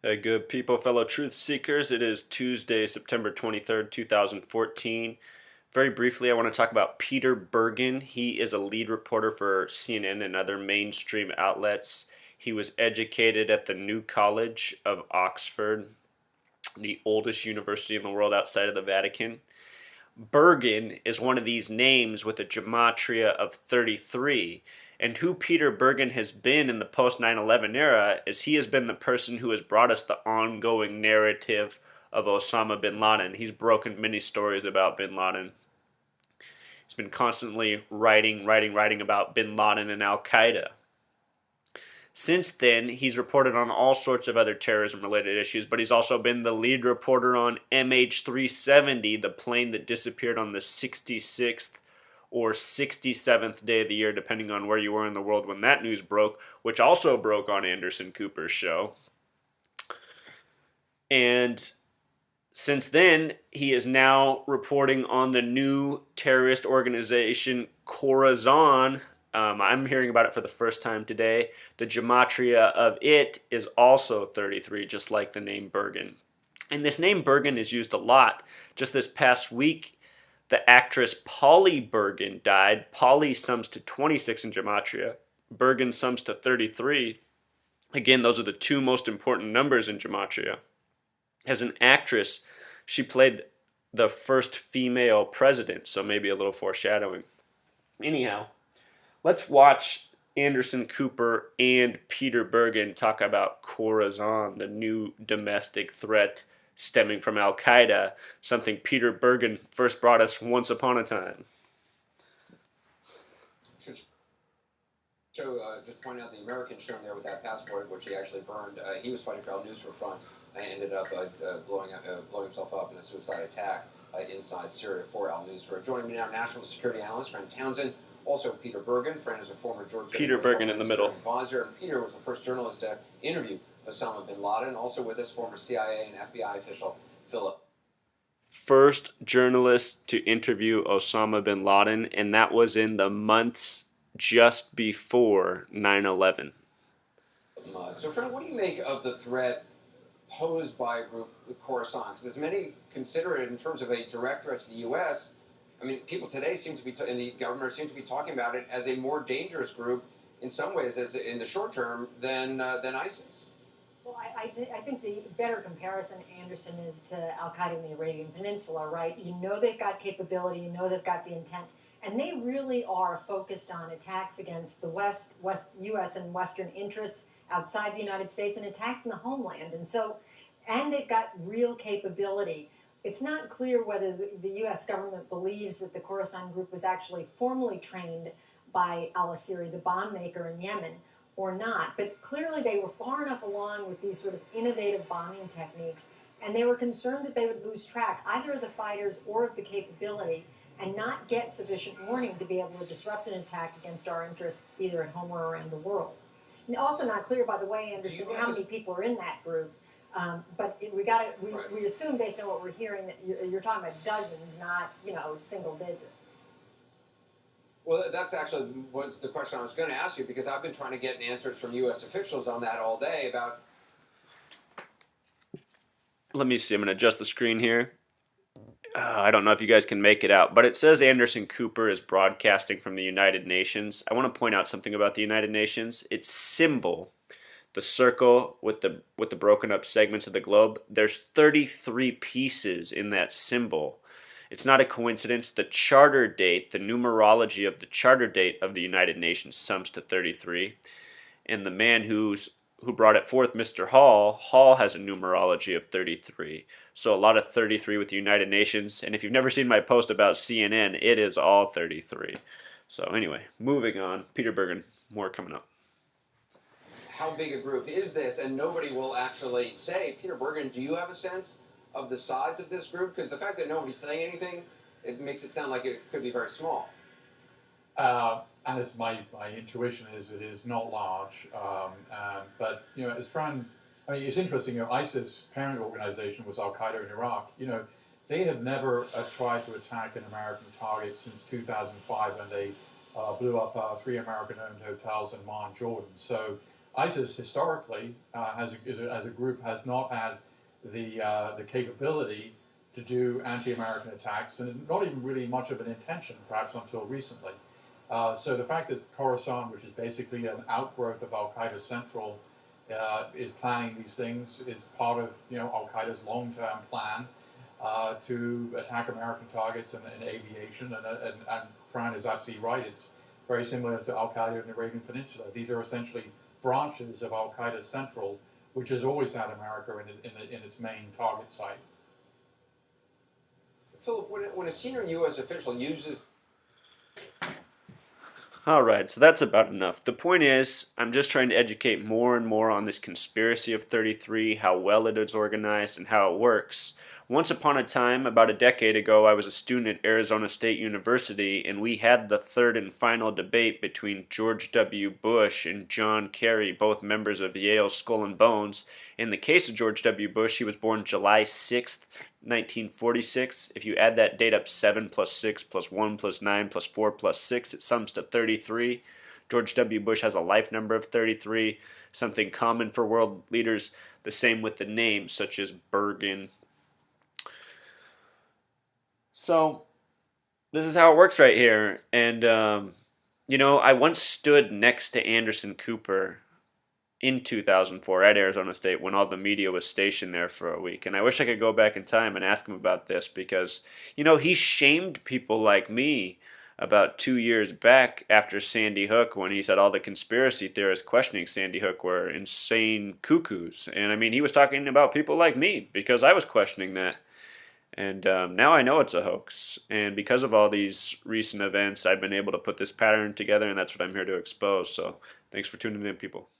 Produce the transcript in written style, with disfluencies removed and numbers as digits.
Hey, good people, fellow truth seekers. It is Tuesday, September 23rd, 2014. Very briefly, I want to talk about Peter Bergen. He is a lead reporter for CNN and other mainstream outlets. He was educated at the New College of Oxford, the oldest university in the world outside of the Vatican. Bergen is one of these names with a gematria of 33. And who Peter Bergen has been in the post 9/11 era is he has been the person who has brought us the ongoing narrative of Osama bin Laden. He's broken many stories about bin Laden. He's been constantly writing about bin Laden and Al Qaeda. Since then, he's reported on all sorts of other terrorism related issues, but he's also been the lead reporter on MH370, the plane that disappeared on the 66th or 67th day of the year, depending on where you were in the world when that news broke, which also broke on Anderson Cooper's show. And since then, he is now reporting on the new terrorist organization Khorasan. I'm hearing about it for the first time today. The gematria of it is also 33, just like the name Bergen. And this name Bergen is used a lot. Just this past week, the actress Polly Bergen died. Polly sums to 26 in gematria. Bergen sums to 33. Again, those are the two most important numbers in gematria. As an actress, she played the first female president, so maybe a little foreshadowing. Anyhow, let's watch Anderson Cooper and Peter Bergen talk about Khorasan, the new domestic threat stemming from Al Qaeda, something Peter Bergen first brought us once upon a time. Just point out the American shown there with that passport, which he actually burned. He was fighting for Al Nusra Front and ended up blowing himself up in a suicide attack inside Syria for Al Nusra. Joining me now, national security analyst Fran Townsend. Also, Peter Bergen. Fran is a former George Peter Bergen in the middle. Advisor. And Peter was the first journalist to interview Osama bin Laden. Also with us, former CIA and FBI official Philip. First journalist to interview Osama bin Laden, and that was in the months just before 9/11. So, Fran, what do you make of the threat posed by a group, the Khorasan? Because as many consider it in terms of a direct threat to the U.S., I mean, people today seem to be, and the governor seem to be talking about it as a more dangerous group in some ways, as in the short term, than ISIS. Well, I think the better comparison, Anderson, is to Al Qaeda in the Arabian Peninsula, right? You know they've got capability, you know they've got the intent, and they really are focused on attacks against the U.S. and Western interests outside the United States and attacks in the homeland. And they've got real capability. It's not clear whether the U.S. government believes that the Khorasan group was actually formally trained by al-Asiri, the bomb maker in Yemen, or not. But clearly they were far enough along with these sort of innovative bombing techniques, and they were concerned that they would lose track either of the fighters or of the capability and not get sufficient warning to be able to disrupt an attack against our interests either at home or around the world. And also not clear, by the way, Anderson, how many people are in that group. But we assume based on what we're hearing that you're talking about dozens, not single digits. Well, that's actually was the question I was going to ask you, because I've been trying to get answers from U.S. officials on that all day about. Let me see. I'm going to adjust the screen here. I don't know if you guys can make it out, but it says Anderson Cooper is broadcasting from the United Nations. I want to point out something about the United Nations. Its symbol, the circle with the broken up segments of the globe, there's 33 pieces in that symbol. It's not a coincidence. The charter date, the numerology of the charter date of the United Nations sums to 33. And the man who brought it forth, Mr. Hall has a numerology of 33. So a lot of 33 with the United Nations. And if you've never seen my post about CNN, it is all 33. So anyway, moving on. Peter Bergen, more coming up. How big a group is this? And nobody will actually say. Peter Bergen, do you have a sense of the size of this group? Because the fact that nobody's saying anything, it makes it sound like it could be very small. And as my intuition is, it is not large. But as Fran, it's interesting. ISIS parent organization was Al Qaeda in Iraq. They have never tried to attack an American target since 2005 when they blew up 3 American-owned hotels in Amman, Jordan. So ISIS historically, as a group, has not had the capability to do anti-American attacks, and not even really much of an intention, perhaps until recently. So the fact that Khorasan, which is basically an outgrowth of Al Qaeda Central, is planning these things is part of Al Qaeda's long-term plan to attack American targets in aviation. And Fran is absolutely right. It's very similar to Al Qaeda in the Arabian Peninsula. These are essentially branches of Al Qaeda Central, which has always had America in its main target site. Philip, when a senior U.S. official uses... Alright, so that's about enough. The point is, I'm just trying to educate more and more on this conspiracy of 33, how well it is organized, and how it works. Once upon a time, about a decade ago, I was a student at Arizona State University, and we had the third and final debate between George W. Bush and John Kerry, both members of Yale's Skull and Bones. In the case of George W. Bush, he was born July 6th, 1946. If you add that date up, 7 plus 6 plus 1 plus 9 plus 4 plus 6, it sums to 33. George W. Bush has a life number of 33, something common for world leaders, the same with the names, such as Bergen. So, this is how it works right here. And, I once stood next to Anderson Cooper in 2004 at Arizona State when all the media was stationed there for a week. And I wish I could go back in time and ask him about this because, he shamed people like me about 2 years back after Sandy Hook when he said all the conspiracy theorists questioning Sandy Hook were insane cuckoos. And, he was talking about people like me because I was questioning that. And now I know it's a hoax. And because of all these recent events, I've been able to put this pattern together, and that's what I'm here to expose. So thanks for tuning in, people.